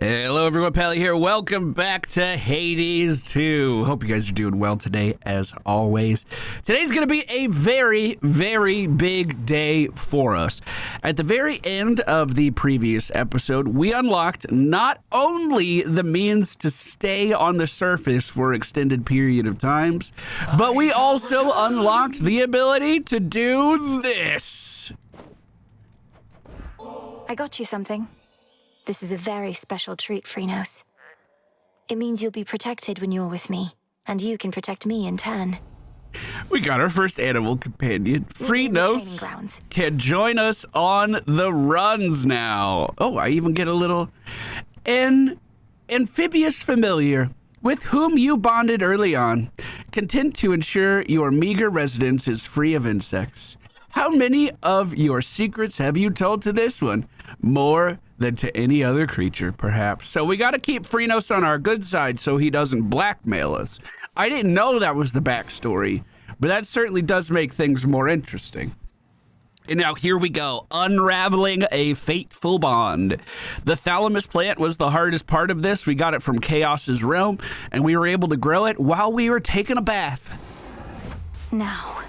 Hello everyone, Pally here. Welcome back to Hades 2. Hope you guys are doing well today, as always. Today's going to be a very, very big day for us. At the very end of the previous episode, we unlocked not only the means to stay on the surface for an extended period of times, but we also unlocked the ability to do this. I got you something. This is a very special treat, Phrynos. It means you'll be protected when you're with me, and you can protect me in turn. We got our first animal companion. Phrynos can join us on the runs now. Oh, I even get a little amphibious familiar with whom you bonded early on, content to ensure your meager residence is free of insects. How many of your secrets have you told to this one? More than to any other creature, perhaps. So we got to keep Phrynos on our good side so he doesn't blackmail us. I didn't know that was the backstory, but that certainly does make things more interesting. And now here we go, unraveling a fateful bond. The thalamus plant was the hardest part of this. We got it from Chaos's realm, and we were able to grow it while we were taking a bath. Now,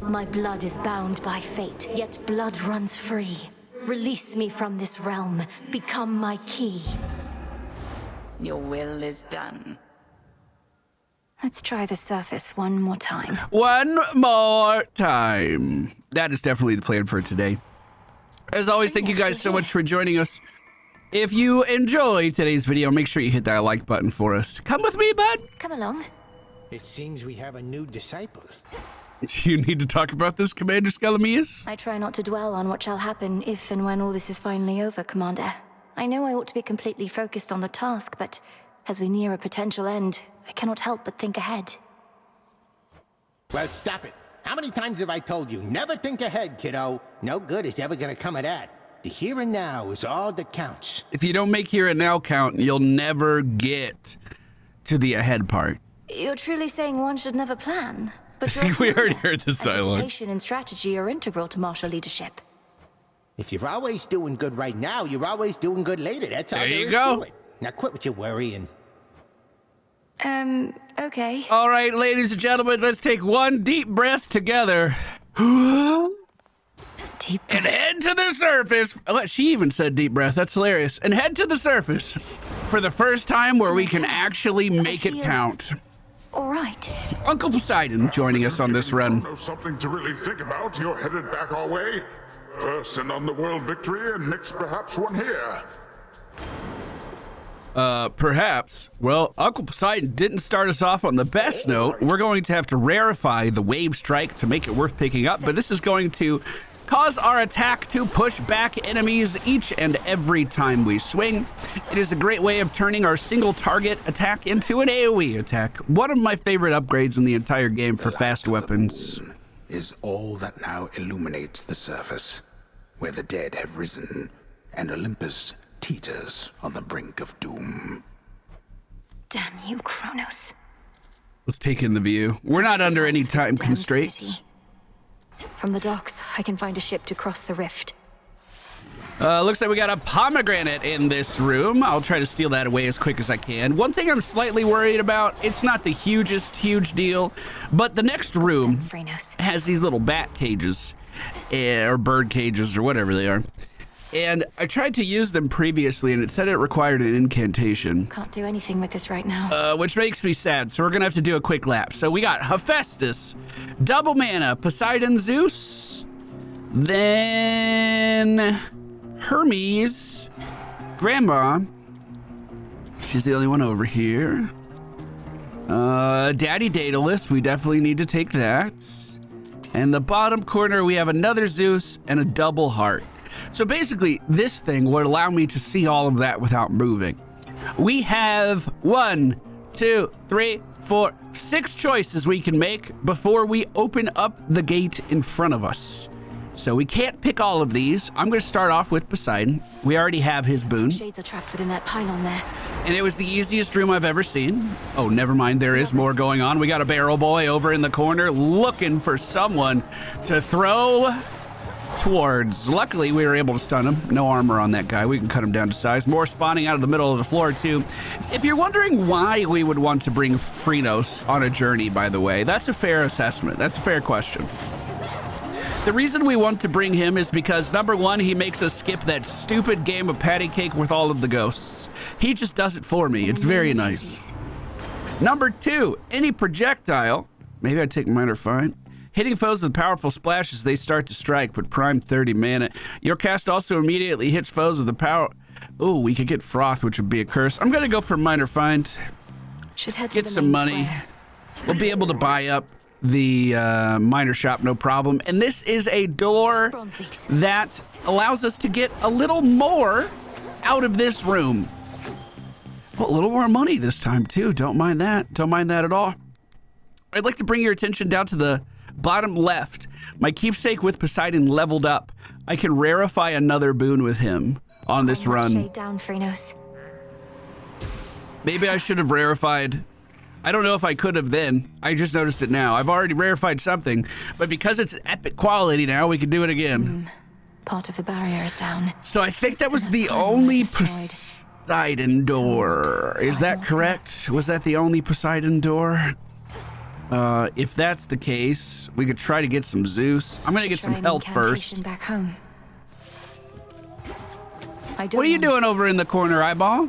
my blood is bound by fate, yet blood runs free. Release me from this realm. Become my key. Your will is done. Let's try the surface one more time. One more time. That is definitely the plan for today. As always, thank you guys so much for joining us. If you enjoyed today's video, make sure you hit that like button for us. Come with me, bud. Come along. It seems we have a new disciple. You need to talk about this, Commander Skelemius? I try not to dwell on what shall happen if and when all this is finally over, Commander. I know I ought to be completely focused on the task, but as we near a potential end, I cannot help but think ahead. Well, stop it. How many times have I told you, never think ahead, kiddo? No good is ever gonna come of that. The here and now is all that counts. If you don't make here and now count, you'll never get to the ahead part. You're truly saying one should never plan? But We already heard this dialogue. Anticipation and strategy are integral to martial leadership. If you're always doing good right now, you're always doing good later. That's all There there you is go. to it. Now quit with your worrying. Okay. All right, ladies and gentlemen, let's take one deep breath together. And Deep breath. head to the surface. Oh, she even said deep breath. That's hilarious. And head to the surface for the first time where we can actually make it count. All right. Uncle Poseidon joining us on this run. Know something to really think about. You're headed back our way. First an underworld victory, and next perhaps one here. Perhaps. Well, Uncle Poseidon didn't start us off on the best note. We're going to have to rarefy the wave strike to make it worth picking up, but this is going to cause our attack to push back enemies each and every time we swing. It is a great way of turning our single target attack into an AoE attack. One of my favorite upgrades in the entire game for fast weapons. Is all that now illuminates the surface, where the dead have risen, and Olympus teeters on the brink of doom. Damn you, Kronos. Let's take in the view. We're not under any time constraints. From the docks, I can find a ship to cross the rift. Looks like we got a pomegranate in this room. I'll try to steal that away as quick as I can. One thing I'm slightly worried about, it's not the huge deal, but the next room has these little bat cages, or bird cages, or whatever they are. And I tried to use them previously, and it said it required an incantation. Can't do anything with this right now. Which makes me sad, so we're gonna have to do a quick lap. So we got Hephaestus, double mana, Poseidon, Zeus, then Hermes, Grandma, she's the only one over here. Daddy Daedalus, we definitely need to take that. And the bottom corner, we have another Zeus and a double heart. So basically, this thing would allow me to see all of that without moving. We have 1, 2, 3, 4, 6 choices we can make before we open up the gate in front of us. So we can't pick all of these. I'm going to start off with Poseidon. We already have his boon. Shades are trapped within that pylon there. And it was the easiest room I've ever seen. Oh, never mind. There is more going on. We got a barrel boy over in the corner looking for someone to throw towards. Luckily, we were able to stun him. No armor on that guy. We can cut him down to size. More spawning out of the middle of the floor, too. If you're wondering why we would want to bring Phrynos on a journey, by the way, that's a fair assessment. That's a fair question. The reason we want to bring him is because, number one, he makes us skip that stupid game of patty cake with all of the ghosts. He just does it for me. It's very nice. Number two, any projectile, maybe I'd take minor find, hitting foes with powerful splashes, they start to strike with prime 30 mana. Your cast also immediately hits foes with the power. Ooh, we could get froth, which would be a curse. I'm gonna go for minor find. Should head to Get the some main money. square. We'll be able to buy up the minor shop, no problem. And this is a door Bronze weeks. that allows us to get a little more out of this room. Well, a little more money this time, too. Don't mind that. Don't mind that at all. I'd like to bring your attention down to the bottom left. My keepsake with Poseidon leveled up. I can rarify another boon with him on this Calm that run. shade down, Phrynos. Maybe I should have rarefied. I don't know if I could have then. I just noticed it now. I've already rarefied something, but because it's epic quality now, we can do it again. Part of the barrier is down. So I think that was been the a problem I only destroyed. Poseidon door. Is that correct? Was that the only Poseidon door? If that's the case, we could try to get some Zeus. I'm gonna get some Try an health first. incantation back home. I don't What are you want- doing over in the corner, Eyeball?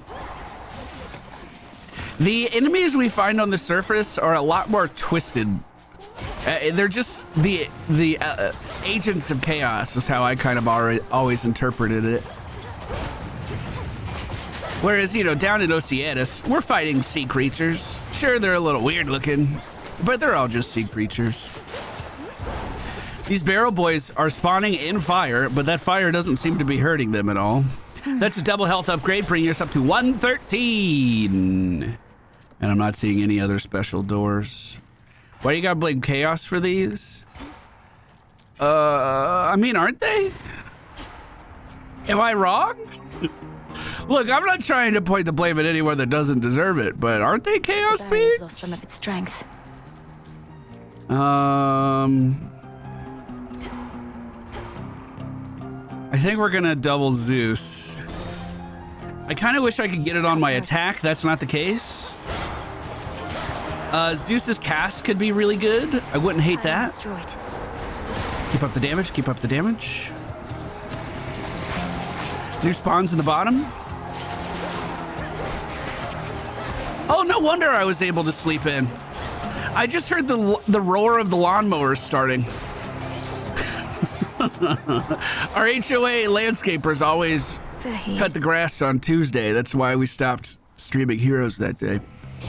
The enemies we find on the surface are a lot more twisted. They're just the agents of chaos is how I kind of always interpreted it. Whereas, you know, down in Oceanus, we're fighting sea creatures. Sure, they're a little weird looking, but they're all just sea creatures. These barrel boys are spawning in fire, but that fire doesn't seem to be hurting them at all. That's a double health upgrade, bringing us up to 113. And I'm not seeing any other special doors. Why do you gotta blame chaos for these? I mean, aren't they? Am I wrong? Look, I'm not trying to point the blame at anyone that doesn't deserve it, but aren't they chaos The barrier's beings? lost some of its strength. I think we're gonna double Zeus. I kind of wish I could get it on my attack. That's not the case. Zeus's cast could be really good. I wouldn't hate that. Destroyed. Keep up the damage, keep up the damage. New spawns in the bottom. Oh, no wonder I was able to sleep in. I just heard the roar of the lawnmowers starting. Our HOA landscapers always There he cut is. the grass on Tuesday. That's why we stopped streaming Heroes that day.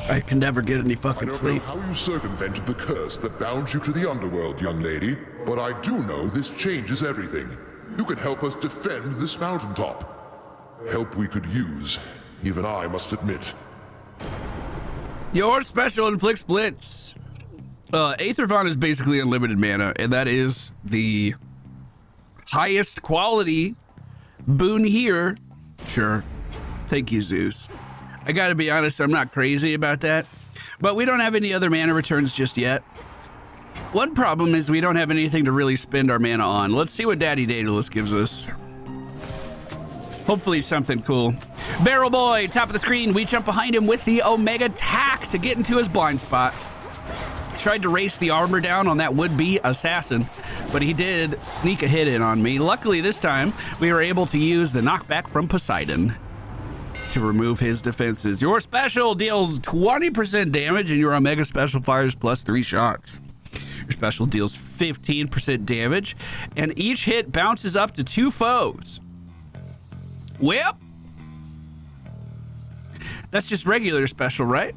I can never get any I fucking don't sleep. know how you circumvented the curse that bound you to the underworld, young lady, but I do know this changes everything. You can help us defend this mountaintop. Help we could use, even I must admit. Your special inflicts blitz. Aethervon is basically unlimited mana, and that is the highest quality boon here. Sure. Thank you, Zeus. I gotta be honest, I'm not crazy about that, but we don't have any other mana returns just yet. One problem is we don't have anything to really spend our mana on. Let's see what Daddy Daedalus gives us. Hopefully something cool. Barrel Boy, top of the screen. We jump behind him with the Omega Tack to get into his blind spot. Tried to race the armor down on that would-be assassin, but he did sneak a hit in on me. Luckily this time, we were able to use the knockback from Poseidon to remove his defenses. Your special deals 20% damage and your Omega special fires plus 3 shots. Your special deals 15% damage, and each hit bounces up to 2 foes. Whip! That's just regular special, right?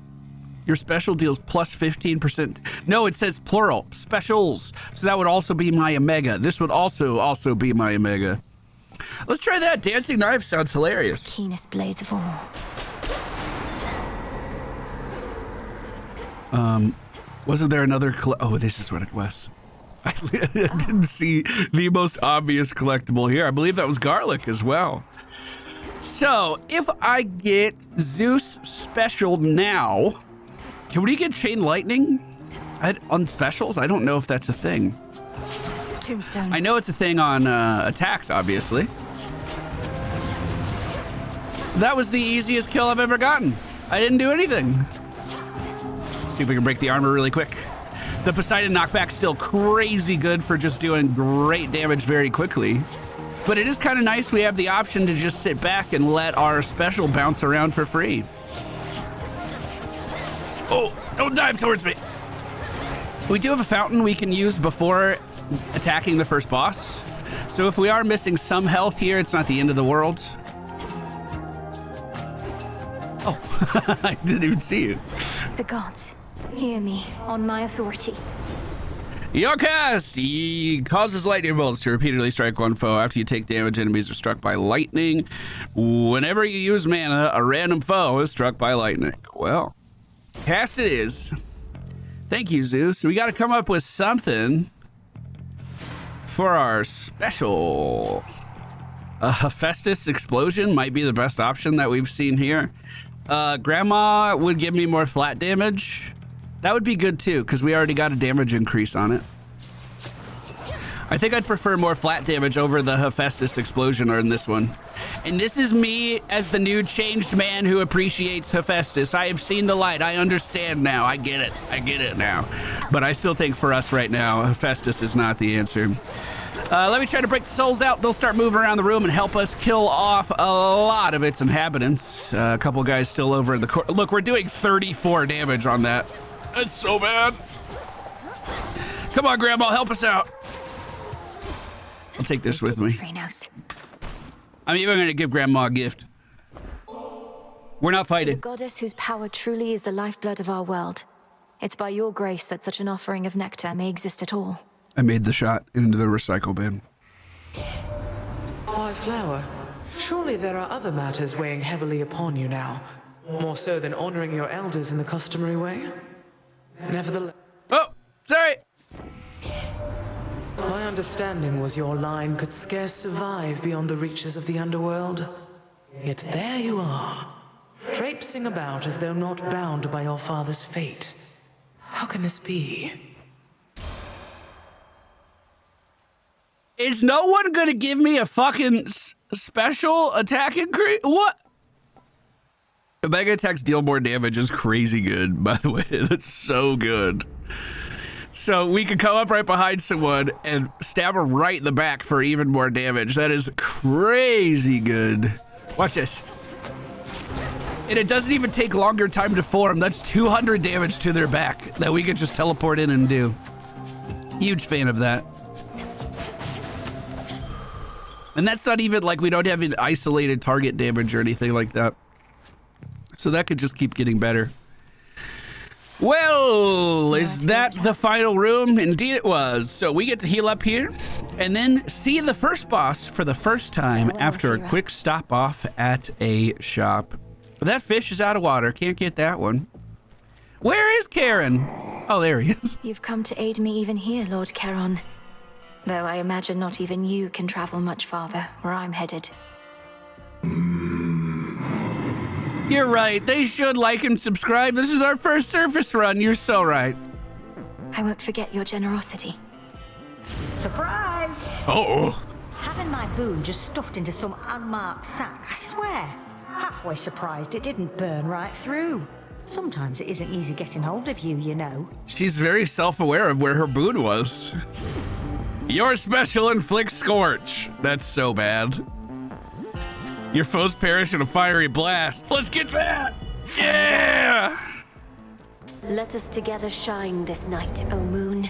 Your special deals plus 15%. No, it says plural. Specials. So that would also be my Omega. This would also be my Omega. Let's try that. Dancing knife sounds hilarious. Keenest blades of all. Wasn't there another oh, this is what it was. I didn't see the most obvious collectible here. I believe that was garlic as well. So, if I get Zeus special now, can we get chain lightning on specials? I don't know if that's a thing. Tombstone. I know it's a thing on attacks, obviously. That was the easiest kill I've ever gotten. I didn't do anything. Let's see if we can break the armor really quick. The Poseidon knockback's still crazy good for just doing great damage very quickly. But it is kind of nice we have the option to just sit back and let our special bounce around for free. Oh, don't dive towards me. We do have a fountain we can use before attacking the first boss. So if we are missing some health here, it's not the end of the world. Oh, I didn't even see you. The gods, hear me on my authority. Your cast! He causes lightning bolts to repeatedly strike one foe. After you take damage, enemies are struck by lightning. Whenever you use mana, a random foe is struck by lightning. Well, cast it is. Thank you, Zeus. We got to come up with something for our special. A Hephaestus explosion might be the best option that we've seen here. Grandma would give me more flat damage. That would be good too, because we already got a damage increase on it. I think I'd prefer more flat damage over the Hephaestus explosion in this one. And this is me as the new changed man who appreciates Hephaestus. I have seen the light. I understand now. I get it. I get it now. But I still think for us right now, Hephaestus is not the answer. Let me try to break the souls out. They'll start moving around the room and help us kill off a lot of its inhabitants. A couple guys still over in the corner. Look, we're doing 34 damage on that. That's so bad. Come on, Grandma, help us out. I'll take this with me. I'm even going to give Grandma a gift. We're not To the fighting. goddess whose power truly is the lifeblood of our world. It's by your grace that such an offering of nectar may exist at all. I made the shot into the recycle bin. Why, Flower? Surely there are other matters weighing heavily upon you now. More so than honoring your elders in the customary way? Nevertheless, Oh, sorry. my understanding was your line could scarce survive beyond the reaches of the underworld. Yet there you are, traipsing about as though not bound by your father's fate. How can this be? Is no one gonna give me a fucking special attack increase? What? Mega attacks deal more damage is crazy good, by the way. That's so good. So we can come up right behind someone and stab her right in the back for even more damage. That is crazy good. Watch this. And it doesn't even take longer time to form. That's 200 damage to their back that we could just teleport in and do. Huge fan of that. And that's not even like we don't have an isolated target damage or anything like that. So that could just keep getting better. Well, is that the final room? Indeed it was. So we get to heal up here and then see the first boss for the first time after a quick stop off at a shop. That fish is out of water. Can't get that one. Where is Charon? Oh, there he is. You've come to aid me even here, Lord Charon. Though I imagine not even you can travel much farther where I'm headed. You're right. They should like and subscribe. This is our first surface run. You're so right. I won't forget your generosity. Surprise! Oh. Having my boon just stuffed into some unmarked sack, I swear. Halfway surprised it didn't burn right through. Sometimes it isn't easy getting hold of you, you know. She's very self-aware of where her boon was. Your special inflicts scorch. That's so bad. Your foes perish in a fiery blast. Let's get that! Yeah! Let us together shine this night, O moon.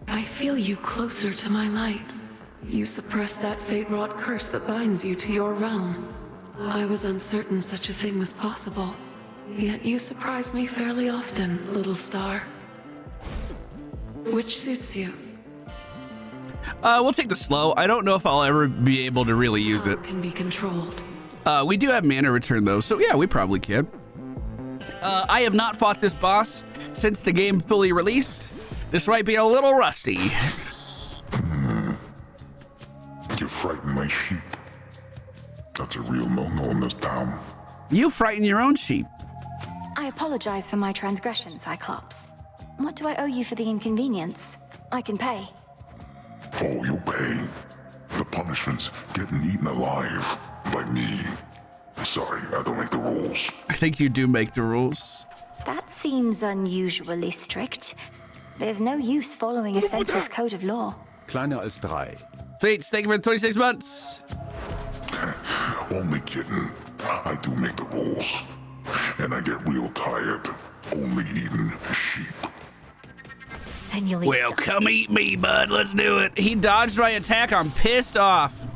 I feel you closer to my light. You suppress that fate-wrought curse that binds you to your realm. I was uncertain such a thing was possible. Yet you surprise me fairly often, little star. Which suits you? We'll take the slow. I don't know if I'll ever be able to really use it. Can be controlled. We do have mana return though, so yeah, we probably can. I have not fought this boss since the game fully released. This might be a little rusty. You frighten my sheep. That's a real no-no in this town. You frighten your own sheep. I apologize for my transgression, Cyclops. What do I owe you for the inconvenience? I can pay. For your pay. The punishment's getting eaten alive by me. Sorry, I don't make the rules. I think you do make the rules. That seems unusually strict. There's no use following a senseless code of law. Kleiner als 3. Sweet, thank you for the 26 months. Only kidding. I do make the rules. And I get real tired. Only eating sheep. Then you'll eat Well, dust. come eat me, bud. Let's do it. He dodged my attack. I'm pissed off.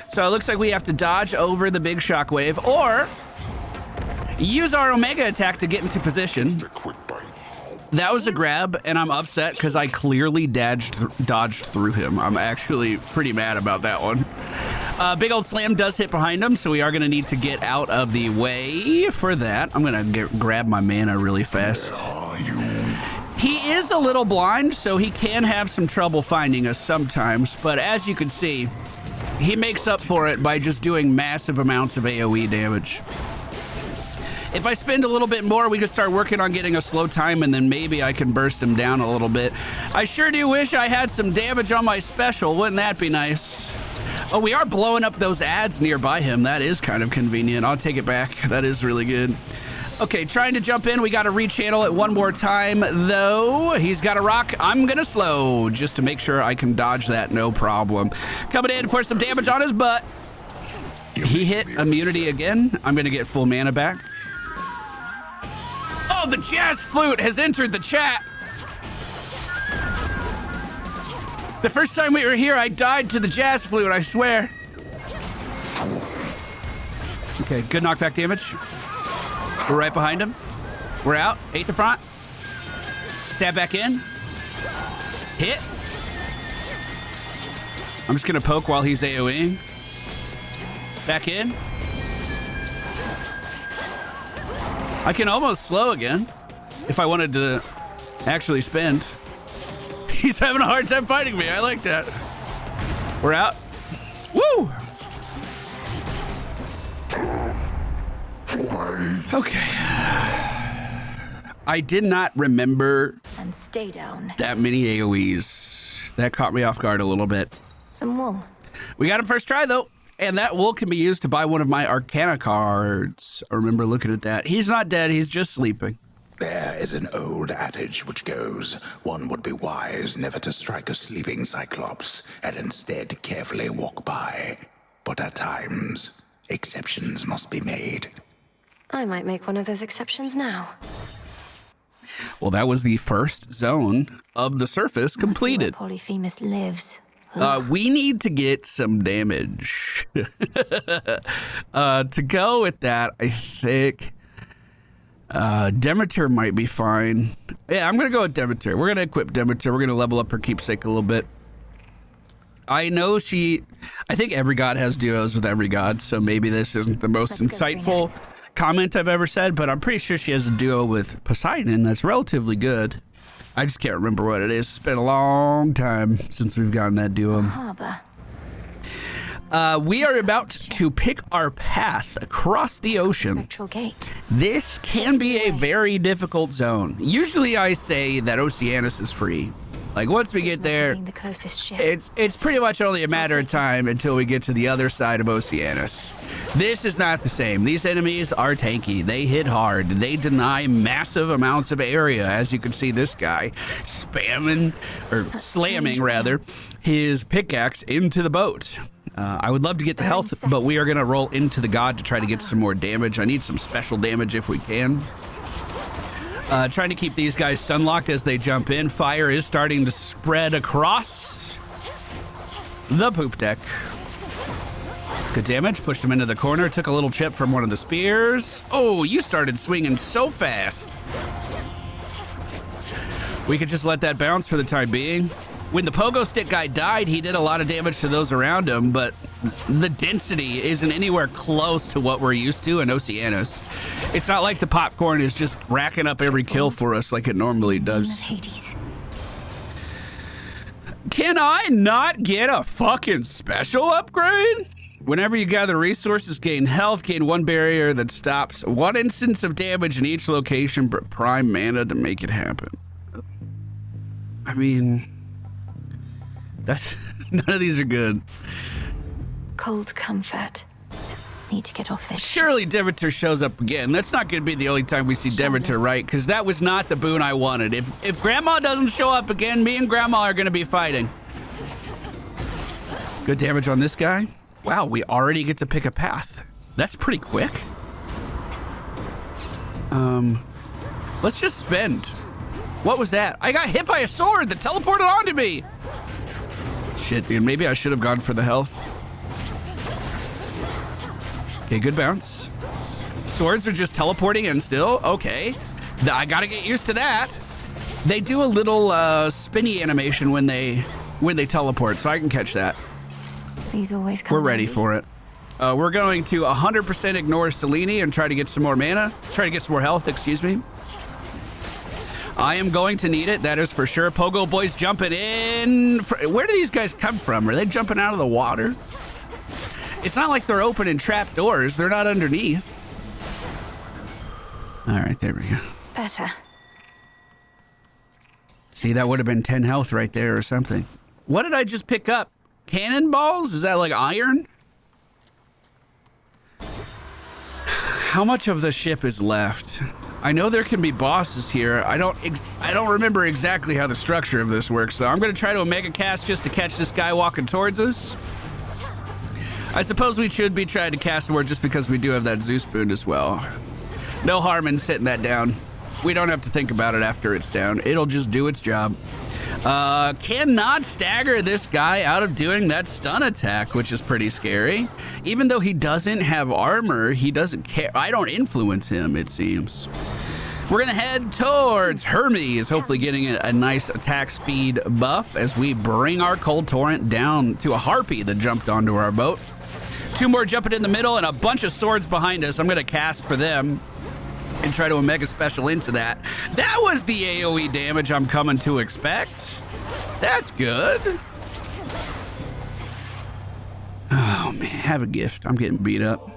So it looks like we have to dodge over the big shockwave or use our Omega attack to get into position. A quick bite. That was a grab, and I'm upset because I clearly dodged through him. I'm actually pretty mad about that one. Big old slam does hit behind him, so we are going to need to get out of the way for that. I'm going to grab my mana really fast. He is a little blind, so he can have some trouble finding us sometimes, but as you can see, he makes up for it by just doing massive amounts of AoE damage. If I spend a little bit more, we could start working on getting a slow time, and then maybe I can burst him down a little bit. I sure do wish I had some damage on my special. Wouldn't that be nice? Oh, we are blowing up those ads nearby him. That is kind of convenient. I'll take it back. That is really good. Okay, trying to jump in. We got to rechannel it one more time, though. He's got a rock. I'm going to slow just to make sure I can dodge that. No problem. Coming in for some damage on his butt. He hit immunity again. I'm going to get full mana back. Oh, the jazz flute has entered the chat. The first time we were here, I died to the jazz flute, I swear. Okay, good knockback damage. We're right behind him. We're out. 8 the front. Stab back in. Hit. I'm just going to poke while he's AoEing. Back in. I can almost slow again if I wanted to actually spend. He's having a hard time fighting me. I like that. We're out. Woo! Okay. I did not remember And stay down. that many AoEs. That caught me off guard a little bit. Some wool. We got him first try, though. And that wool can be used to buy one of my Arcana cards. I remember looking at that. He's not dead. He's just sleeping. There is an old adage which goes, one would be wise never to strike a sleeping cyclops and instead carefully walk by. But at times, exceptions must be made. I might make one of those exceptions now. Well, that was the first zone of the surface completed. Polyphemus lives. We need to get some damage. To go with that, I think Demeter might be fine. Yeah, I'm going to go with Demeter. We're going to equip Demeter. We're going to level up her keepsake a little bit. I know I think every god has duos with every god, so maybe this isn't the most insightful comment I've ever said, but I'm pretty sure she has a duo with Poseidon that's relatively good. I just can't remember what it is. It's been a long time since we've gotten that duo. Harbor. We are about to pick our path across the ocean. Spectral gate. This can be a very difficult zone. Usually I say that Oceanus is free. Like once we get there, The closest ship. it's pretty much only a matter of time until we get to the other side of Oceanus. This is not the same. These enemies are tanky. They hit hard. They deny massive amounts of area. As you can see, this guy slamming rather, his pickaxe into the boat. I would love to get the health, but we are going to roll into the god to try to get some more damage. I need some special damage if we can. Trying to keep these guys stun locked as they jump in. Fire is starting to spread across the poop deck. Good damage. Pushed him into the corner. Took a little chip from one of the spears. Oh, you started swinging so fast. We could just let that bounce for the time being. When the pogo stick guy died, he did a lot of damage to those around him, but the density isn't anywhere close to what we're used to in Oceanus. It's not like the popcorn is just racking up every kill for us like it normally does. Hades. Can I not get a fucking special upgrade? Whenever you gather resources, gain health, gain one barrier that stops one instance of damage in each location, but prime mana to make it happen. I mean, That's none of these are good. Cold comfort. Need to get off this ship. Surely Demeter shows up again. That's not going to be the only time we see Demeter, right? Because that was not the boon I wanted. If Grandma doesn't show up again, me and Grandma are going to be fighting. Good damage on this guy. Wow, we already get to pick a path. That's pretty quick. Let's just spend. What was that? I got hit by a sword that teleported onto me. Shit, dude. Maybe I should have gone for the health. Okay, good bounce. Swords are just teleporting in still. Okay. I gotta get used to that. They do a little spinny animation when they teleport, so I can catch that. These always come. We're ready for it. We're going to 100% ignore Selene and try to get some more mana. Try to get some more health, excuse me. I am going to need it, that is for sure. Pogo Boy's jumping in. Where do these guys come from? Are they jumping out of the water? It's not like they're opening trap doors. They're not underneath. All right, there we go. Better. See, that would have been 10 health right there or something. What did I just pick up? Cannonballs? Is that like iron? How much of the ship is left? I know there can be bosses here. I don't remember exactly how the structure of this works, so I'm going to try to Omega Cast just to catch this guy walking towards us. I suppose we should be trying to cast more just because we do have that Zeus boon as well. No harm in setting that down. We don't have to think about it after it's down. It'll just do its job. Cannot stagger this guy out of doing that stun attack, which is pretty scary. Even though he doesn't have armor, he doesn't care. I don't influence him, it seems. We're gonna head towards Hermes, hopefully getting a nice attack speed buff as we bring our Cold Torrent down to a harpy that jumped onto our boat. 2 more jumping in the middle and a bunch of swords behind us. I'm gonna cast for them and try to Omega Special into that. That was the AoE damage I'm coming to expect. That's good. Oh man, have a gift. I'm getting beat up.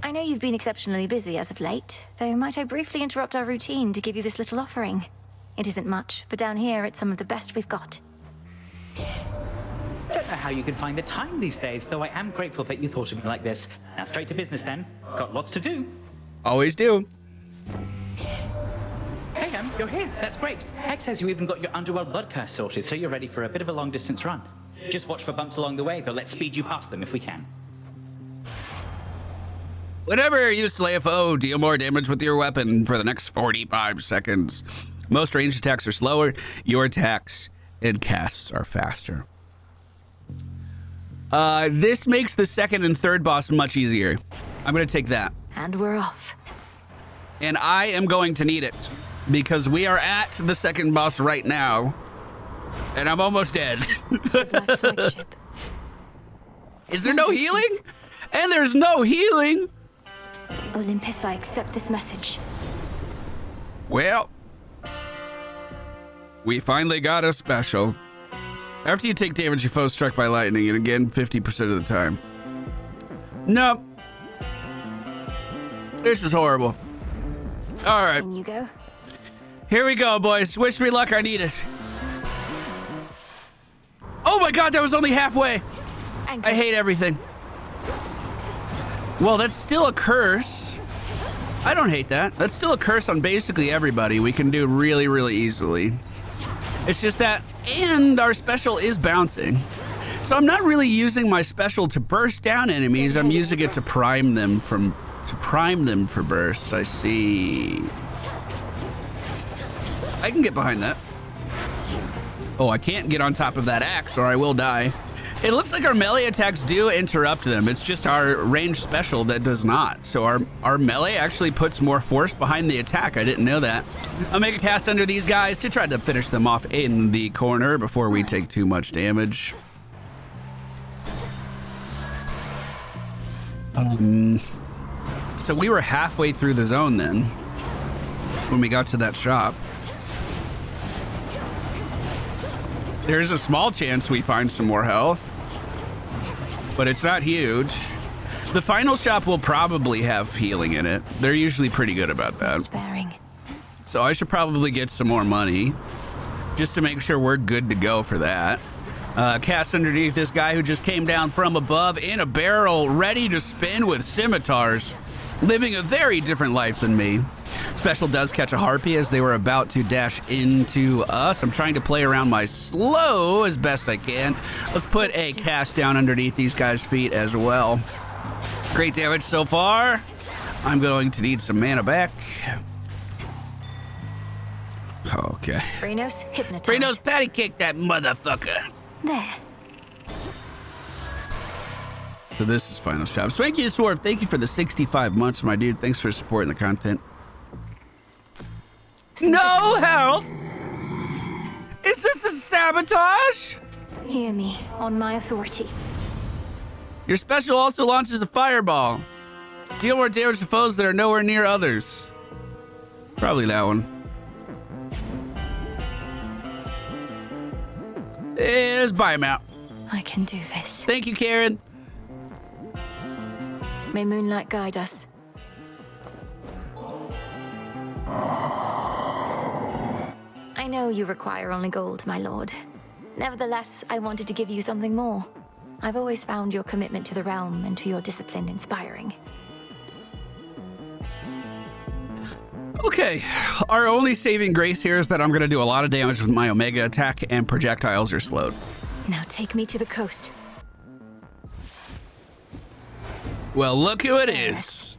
I know you've been exceptionally busy as of late, though might I briefly interrupt our routine to give you this little offering? It isn't much, but down here it's some of the best we've got. Don't know how you can find the time these days, though I am grateful that you thought of me like this. Now straight to business then. Got lots to do. Always do. Hey, you're here. That's great. Heck says you even got your Underworld blood curse sorted, so you're ready for a bit of a long-distance run. Just watch for bumps along the way, though let's speed you past them if we can. Whenever you slay a foe, deal more damage with your weapon for the next 45 seconds. Most ranged attacks are slower. Your attacks and casts are faster. This makes the second and third boss much easier. I'm going to take that. And we're off. And I am going to need it because we are at the second boss right now. And I'm almost dead. The Black Flagship. Is there no healing? And there's no healing. Olympus, I accept this message. Well, we finally got a special. After you take damage, your foe is struck by lightning, and again, 50% of the time. Nope. This is horrible. All right. In you go. Here we go, boys. Wish me luck. I need it. Oh my god, that was only halfway. I hate everything. Well, that's still a curse. I don't hate that. That's still a curse on basically everybody. We can do really, really easily. It's just that, and our special is bouncing. So I'm not really using my special to burst down enemies. I'm using it to prime them for burst. I see. I can get behind that. Oh, I can't get on top of that axe or I will die. It looks like our melee attacks do interrupt them. It's just our ranged special that does not. So our melee actually puts more force behind the attack. I didn't know that. I'll make a cast under these guys to try to finish them off in the corner before we take too much damage. So we were halfway through the zone then when we got to that shop. There's a small chance we find some more health, but it's not huge. The final shop will probably have healing in it. They're usually pretty good about that. Sparing. So I should probably get some more money just to make sure we're good to go for that. Cast underneath this guy who just came down from above in a barrel, ready to spin with scimitars, living a very different life than me. Special does catch a harpy as they were about to dash into us. I'm trying to play around my slow as best I can. Let's put a cast down underneath these guys' feet as well. Great damage so far. I'm going to need some mana back. Okay. Phrynos, hypnotize. Phrynos patty kick that motherfucker. There. So this is final shot. Swanky Swerve, thank you for the 65 months, my dude. Thanks for supporting the content. No health? Is this a sabotage? Hear me, on my authority. Your special also launches a fireball. Deal more damage to foes that are nowhere near others. Probably that one. Let's buy him out. I can do this. Thank you, Karen. May moonlight guide us. I know you require only gold, my lord. Nevertheless, I wanted to give you something more. I've always found your commitment to the realm and to your discipline inspiring. Okay, our only saving grace here is that I'm going to do a lot of damage with my Omega attack and projectiles are slowed. Now take me to the coast. Well, look who it is.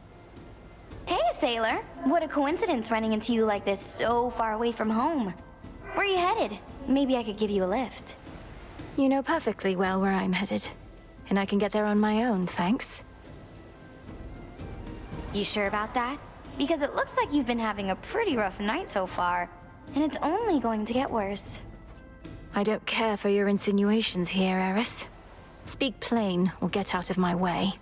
Hey, sailor. What a coincidence running into you like this so far away from home. Where are you headed? Maybe I could give you a lift. You know perfectly well where I'm headed. And I can get there on my own, thanks. You sure about that? Because it looks like you've been having a pretty rough night so far, and it's only going to get worse. I don't care for your insinuations here, Eris. Speak plain or get out of my way.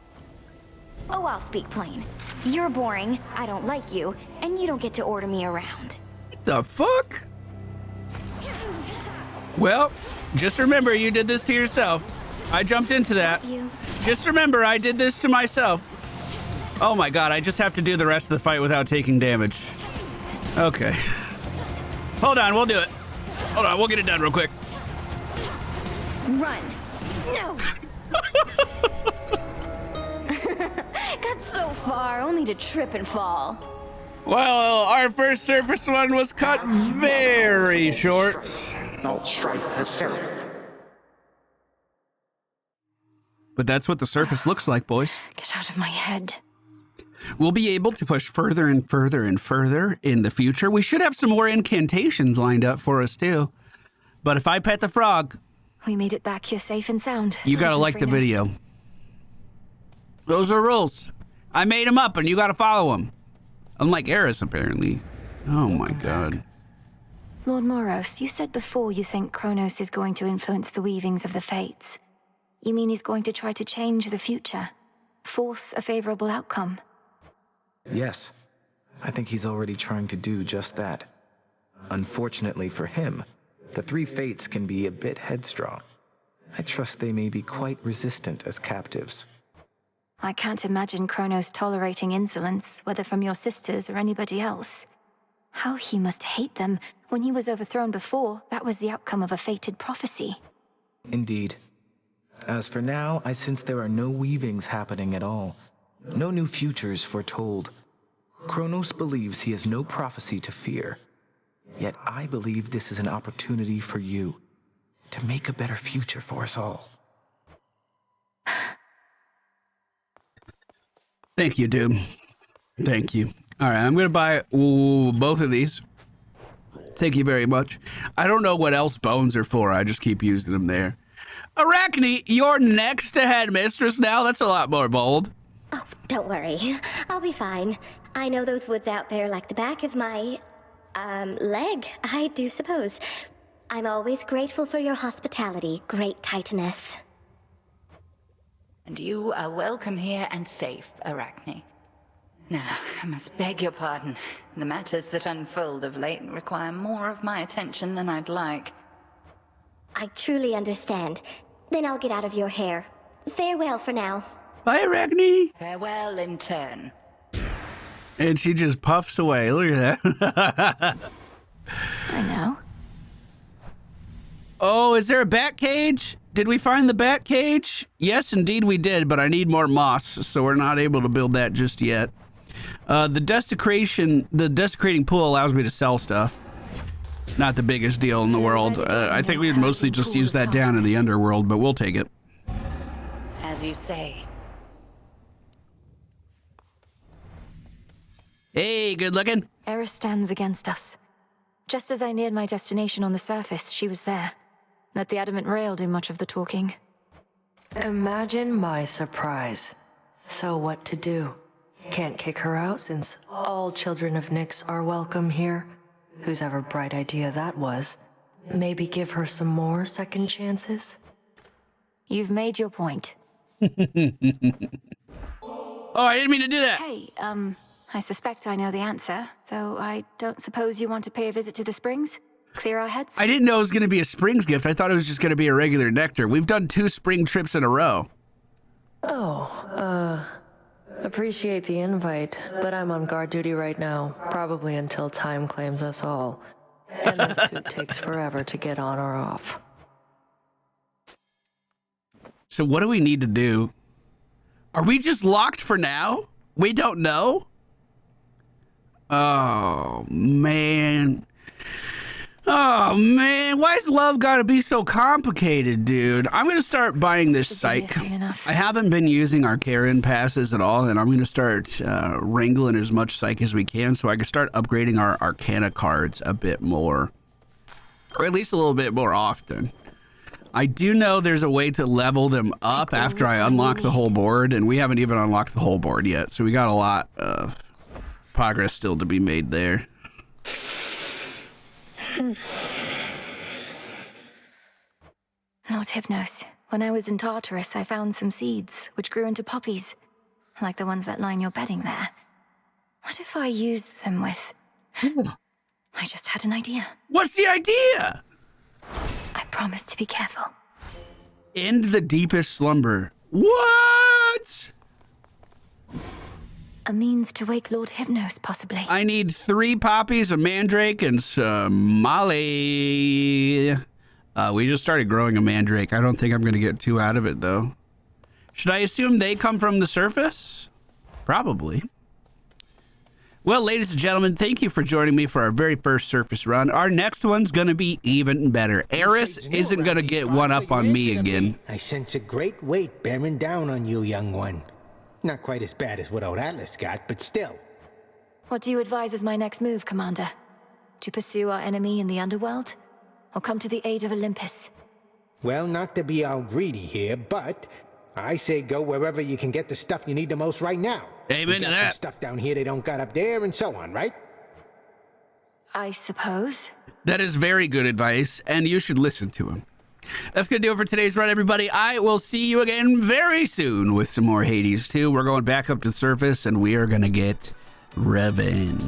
Oh, I'll speak plain. You're boring, I don't like you, and you don't get to order me around. The fuck? Well, just remember you did this to yourself. I jumped into that. Just remember I did this to myself. Oh my god, I just have to do the rest of the fight without taking damage. Okay. Hold on, we'll do it. Hold on, we'll get it done real quick. Run. No! Got so far, only to trip and fall. Well, our first surface one was cut very short. Not strife herself. But that's what the surface looks like, boys. Get out of my head. We'll be able to push further and further and further in the future. We should have some more incantations lined up for us, too. But if I pet the frog... We made it back here safe and sound. You gotta like the video. Those are rules. I made them up, and you gotta follow them. Unlike Eris, apparently. Oh my god. Lord Moros, you said before you think Kronos is going to influence the weavings of the fates. You mean he's going to try to change the future? Force a favorable outcome? Yes. I think he's already trying to do just that. Unfortunately for him, the three fates can be a bit headstrong. I trust they may be quite resistant as captives. I can't imagine Kronos tolerating insolence, whether from your sisters or anybody else. How he must hate them. When he was overthrown before, that was the outcome of a fated prophecy. Indeed. As for now, I sense there are no weavings happening at all. No new futures foretold. Kronos believes he has no prophecy to fear. Yet I believe this is an opportunity for you to make a better future for us all. Thank you, dude. Thank you. All right, I'm going to buy both of these. Thank you very much. I don't know what else bones are for. I just keep using them there. Arachne, you're next to headmistress now. That's a lot more bold. Oh, don't worry. I'll be fine. I know those woods out there like the back of my, leg, I do suppose. I'm always grateful for your hospitality, great Titaness. And you are welcome here and safe, Arachne. Now, I must beg your pardon. The matters that unfold of late require more of my attention than I'd like. I truly understand. Then I'll get out of your hair. Farewell for now. Bye, Arachne. Farewell in turn. And she just puffs away. Look at that. I know. Oh, is there a bat cage? Did we find the bat cage? Yes, indeed we did, but I need more moss, so we're not able to build that just yet. The desecrating pool allows me to sell stuff. Not the biggest deal in the world. I think we'd mostly just use that down in the underworld, but we'll take it. As you say. Hey, good looking. Eris stands against us. Just as I neared my destination on the surface, she was there. Let the adamant rail do much of the talking. Imagine my surprise. So what to do? Can't kick her out since all children of Nyx are welcome here. Whose ever bright idea that was. Maybe give her some more second chances? You've made your point. Oh, I didn't mean to do that. Hey, I suspect I know the answer, though I don't suppose you want to pay a visit to the springs? Clear our heads? I didn't know it was going to be a springs gift. I thought it was just going to be a regular nectar. We've done 2 spring trips in a row. Oh, appreciate the invite, but I'm on guard duty right now, probably until time claims us all. And the suit takes forever to get on or off. So what do we need to do? Are we just locked for now? We don't know? Oh, man. Oh, man. Why's love gotta be so complicated, dude? I'm gonna start buying this psych. I haven't been using our Karen passes at all, and I'm gonna start wrangling as much psych as we can so I can start upgrading our Arcana cards a bit more. Or at least a little bit more often. I do know there's a way to level them up after I unlock the whole board, and we haven't even unlocked the whole board yet, so we got a lot of progress still to be made there. Lord Hypnos, when I was in Tartarus, I found some seeds, which grew into poppies, like the ones that line your bedding there. What if I used them with... I just had an idea. What's the idea? I promise to be careful. End the deepest slumber. What? A means to wake Lord Hypnos, possibly. I need 3 poppies, a mandrake, and some molly. We just started growing a mandrake. I don't think I'm going to get 2 out of it, though. Should I assume they come from the surface? Probably. Well, ladies and gentlemen, thank you for joining me for our very first surface run. Our next one's going to be even better. Eris isn't going to get one up on me again. I sense a great weight bearing down on you, young one. Not quite as bad as what old Atlas got, but still. What do you advise as my next move, Commander? To pursue our enemy in the underworld? Or come to the aid of Olympus? Well, not to be all greedy here, but I say go wherever you can get the stuff you need the most right now. Amen to that. Some stuff down here they don't got up there, and so on, right? I suppose. That is very good advice, and you should listen to him. That's going to do it for today's run, everybody. I will see you again very soon with some more Hades 2. We're going back up to the surface, and we are going to get revenge.